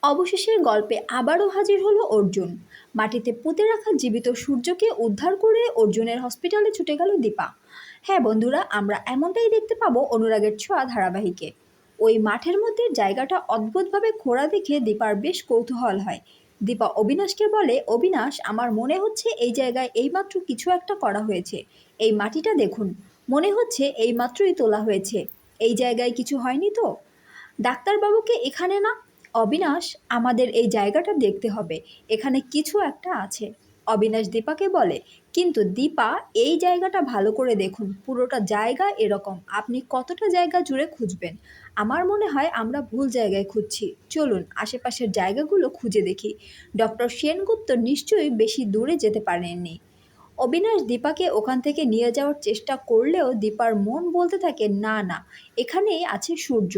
অবশেষে গল্পে আবারও হাজির হলো অর্জুন। মাটিতে পুঁতে রাখা জীবিত সূর্যকে উদ্ধার করে অর্জুনের হসপিটালে ছুটে গেল দীপা। হ্যাঁ বন্ধুরা, আমরা এমনটাই দেখতে পাবো অনুরাগের ছোঁয়া ধারাবাহিকে। ওই মাঠের মধ্যে জায়গাটা অদ্ভুতভাবে খোঁড়া দেখে দীপার বেশ কৌতূহল হয়। দীপা অবিনাশকে বলে, অবিনাশ, আমার মনে হচ্ছে এই জায়গায় এইমাত্র কিছু একটা করা হয়েছে। এই মাটিটা দেখুন, মনে হচ্ছে এইমাত্রই তোলা হয়েছে। এই জায়গায় কিছু হয়নি তো? ডাক্তারবাবুকে এখানে না? অবিনাশ, আমাদের এই জায়গাটা দেখতে হবে, এখানে কিছু একটা আছে। অবিনাশ দীপাকে বলে, কিন্তু দীপা, এই জায়গাটা ভালো করে দেখুন, পুরোটা জায়গা এরকম, আপনি কতটা জায়গা জুড়ে খুঁজবেন? আমার মনে হয় আমরা ভুল জায়গায় খুঁজছি, চলুন আশেপাশের জায়গাগুলো খুঁজে দেখি। ডক্টর সেনগুপ্ত নিশ্চয়ই বেশি দূরে যেতে পারেননি। অবিনাশ দীপাকে ওখান থেকে নিয়ে যাওয়ার চেষ্টা করলেও দীপার মন বলতে থাকে, না না, এখানেই আছে সূর্য।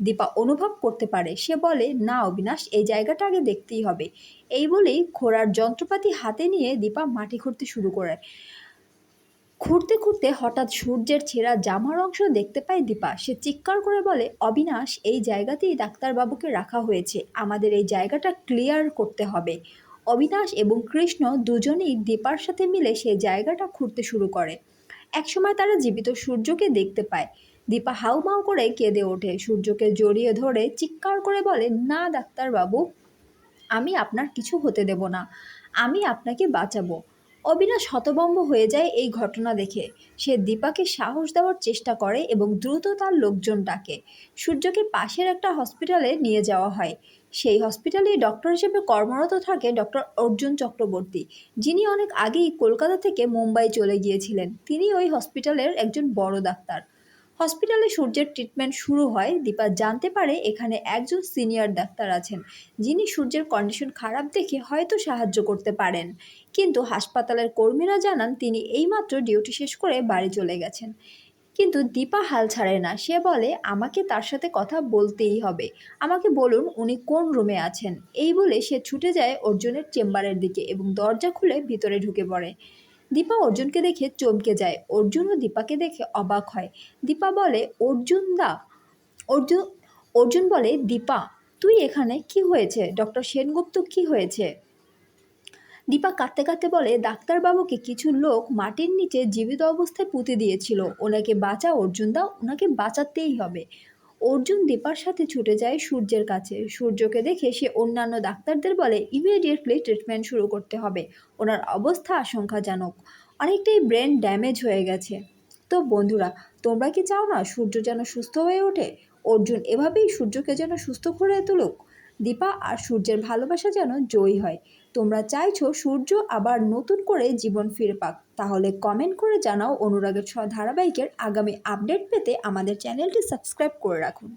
দীপা অনুভব করতে পারে, সে বলে, না অবিনাশ, এই জায়গাটা আগে দেখতেই হবে। এই বলেই খোঁড়ার যন্ত্রপাতি হাতে নিয়ে দীপা মাটি খুঁড়তে শুরু করে। খুঁড়তে খুঁড়তে হঠাৎ সূর্যের ছেঁড়া জামার অংশ দেখতে পায় দীপা। সে চিৎকার করে বলে, অবিনাশ, এই জায়গাতেই ডাক্তারবাবুকে রাখা হয়েছে, আমাদের এই জায়গাটা ক্লিয়ার করতে হবে। অবিনাশ এবং কৃষ্ণ দুজনেই দীপার সাথে মিলে সেই জায়গাটা খুঁড়তে শুরু করে। একসময় তারা জীবিত সূর্যকে দেখতে পায়। দীপা হাউমাউ করে কেঁদে ওঠে, সূর্যকে জড়িয়ে ধরে চিৎকার করে বলে, না ডাক্তারবাবু, আমি আপনার কিছু হতে দেব না, আমি আপনাকে বাঁচাবো। অবিনাশ হতভম্ব হয়ে যায় এই ঘটনা দেখে। সে দীপাকে সাহস দেওয়ার চেষ্টা করে এবং দ্রুত তার লোকজন ডাকে। সূর্যকে পাশের একটা হসপিটালে নিয়ে যাওয়া হয়। সেই হসপিটালেই ডক্টর হিসেবে কর্মরত থাকে ডক্টর অর্জুন চক্রবর্তী, যিনি অনেক আগেই কলকাতা থেকে মুম্বাই চলে গিয়েছিলেন। তিনি ওই হসপিটালের একজন বড় ডাক্তার। হসপিটালে সূর্যের ট্রিটমেন্ট শুরু হয়। দীপা জানতে পারে এখানে একজন সিনিয়র ডাক্তার আছেন, যিনি সূর্যের কন্ডিশন খারাপ দেখে হয়তো সাহায্য করতে পারেন। কিন্তু হাসপাতালের কর্মীরা জানান তিনি এইমাত্র ডিউটি শেষ করে বাড়ি চলে গেছেন। কিন্তু দীপা হাল ছাড়ে না, সে বলে, আমাকে তার সাথে কথা বলতেই হবে, আমাকে বলুন উনি কোন রুমে আছেন। এই বলে সে ছুটে যায় অর্জুনের চেম্বারের দিকে এবং দরজা খুলে ভিতরে ঢুকে পড়ে। দীপা অর্জুনকে দেখে চমকে যায়, অর্জুনও দীপাকে দেখে অবাক হয়। দীপা বলে, অর্জুন দা। অর্জুন অর্জুন বলে, দীপা, তুই এখানে? কি হয়েছে? ডক্টর সেনগুপ্ত কি হয়েছে? দীপা কাঁদতে কাঁদতে বলে, ডাক্তারবাবুকে কিছু লোক মাটির নিচে জীবিত অবস্থায় পুঁতে দিয়েছিল, ওনাকে বাঁচা অর্জুন দা, ওনাকে বাঁচাতেই হবে। অর্জুন দীপার সাথে ছুটে যায় সূর্যের কাছে। সূর্যকে দেখে সে অন্যান্য ডাক্তারদের বলে, ইমিডিয়েটলি ট্রিটমেন্ট শুরু করতে হবে, ওনার অবস্থা আশঙ্কাজনক, অনেকটাই ব্রেন ড্যামেজ হয়ে গেছে। তো বন্ধুরা, তোমরা কি চাও না সূর্য যেন সুস্থ হয়ে ওঠে? অর্জুন এভাবেই সূর্যকে যেন সুস্থ করে তুলুক। দীপা আর সূর্যের ভালোবাসা যেন জয়ী হয়। তোমরা চাইছো সূর্য আবার নতুন করে জীবন ফিরে পাক? তাহলে কমেন্ট করে জানাও। অনুরাগের ছোঁয়া ধারাবাহিকের আগামী আপডেট পেতে আমাদের চ্যানেলটি সাবস্ক্রাইব করে রাখুন।